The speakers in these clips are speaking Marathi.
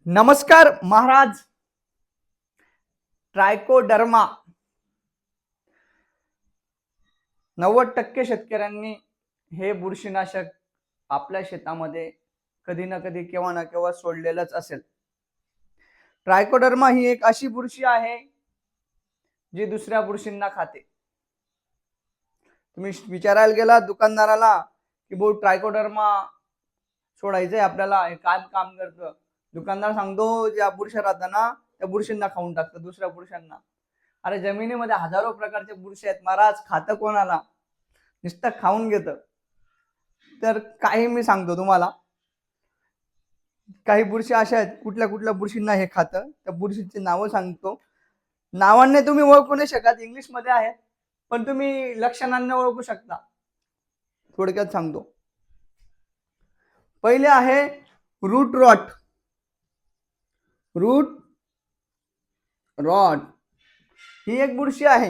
नमस्कार महाराज. ट्रायकोडर्मा 90% शेतकऱ्यांनी हे बुरशीनाशक आपल्या शेतामध्ये कधी ना कधी केव्हा ना केव्हा सोडलेलंच असेल. ट्रायकोडर्मा ही एक अशी बुरशी आहे जी दुसऱ्या बुरशींना खाते. तुम्ही विचारायला गेला दुकानदाराला की भाऊ ट्रायकोडर्मा सोडायचंय आपल्याला, हे काय काम करतं. दुकानदार सांगतो ज्या बुरशी राहतात ना त्या बुरशींना खाऊन टाकतं, दुसऱ्या बुरशांना. अरे जमिनीमध्ये हजारो प्रकारचे बुरशी आहेत महाराज, खातं कोणाला? नुसतं खाऊन घेतं. तर काही मी सांगतो तुम्हाला, काही बुरशी अशा आहेत कुठल्या कुठल्या बुरशींना हे खातं. त्या बुरशीची नावं सांगतो. नावांनी तुम्ही ओळखू नाही शकत, इंग्लिश मध्ये आहेत, पण तुम्ही लक्षणांनी ओळखू शकता. थोडक्यात सांगतो. पहिले आहे रूट रॉट. रूट रॉट ही एक बुरशी आहे.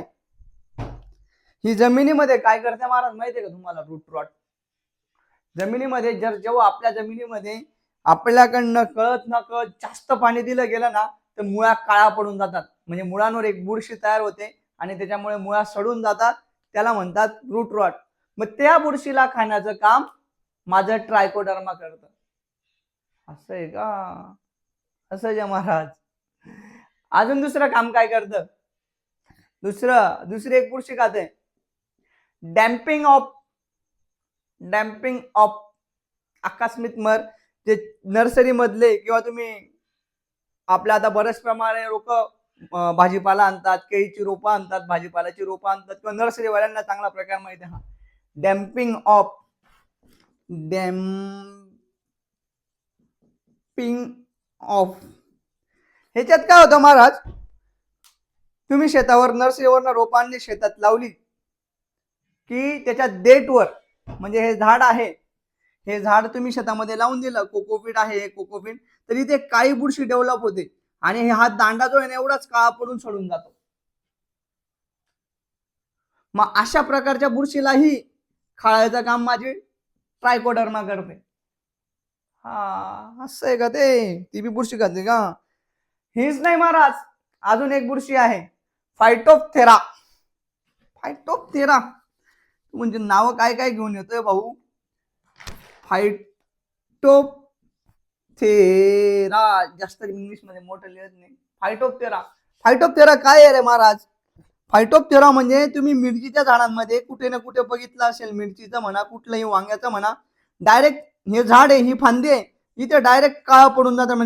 ही जमिनीमध्ये काय करते महाराज माहितीये का तुम्हाला? रूट रॉट जमिनीमध्ये जेव्हा आपल्या जमिनीमध्ये आपल्याकडनं कळत न कळत जास्त पाणी दिलं गेलं ना तर मुळा काळा पडून जातात. म्हणजे मुळांवर एक बुरशी तयार होते आणि त्याच्यामुळे मुळा सडून जातात. त्याला म्हणतात रूट रॉट. मग त्या बुरशीला खाण्याचं काम माझं ट्रायकोडर्मा करतं. असं आहे का? असं आहे महाराज. अजून दुसरं काम काय करतं? दुसरी एक बुरशी खाते डॅम्पिंग ऑफ आकस्मिक मर. ते नर्सरी मधले किंवा तुम्ही आपल्या आता बरेच प्रमाणे लोक भाजीपाला आणतात, केळीची रोपं आणतात, भाजीपाल्याची रोपं आणतात, किंवा नर्सरीवाल्यांना चांगला प्रकार माहिती आहे. हा डॅम्पिंग ऑफ. ह्याच्यात काय होतं महाराज, तुम्ही शेतावर नर्सरीवरनं रोपं आणली, शेतात लावली की त्याच्या देठवर, म्हणजे हे झाड आहे, हे झाड तुम्ही शेतामध्ये लावून दिलं, कोकोपीट आहे हे कोकोपीट, तर इथे काही बुरशी डेव्हलप होते आणि हा दांडा जो आहे ना एवढाच काळा पडून सडून जातो. मग अशा प्रकारच्या बुरशीलाही खाळायचं काम माझी ट्रायकोडर्मा करते. हा असं आहे का? ती बी बुरशी खाते का? हीच नाही महाराज, अजून एक बुरशी आहे फायटोप्थेरा. म्हणजे नाव काय काय घेऊन येतोय भाऊ. फायटोप्थेरा जास्त इंग्लिश मध्ये मोठं लिहत नाही. फायटोप्थेरा काय आहे रे महाराज? फायटोप्थेरा म्हणजे तुम्ही मिरचीच्या झाडांमध्ये कुठे ना कुठे बघितलं असेल, मिरचीचं म्हणा कुठलंही वांग्याचं म्हणा, डायरेक्ट हे झाड आहे, ही फांदी आहे, इथे डायरेक्ट काळा पडून जातं.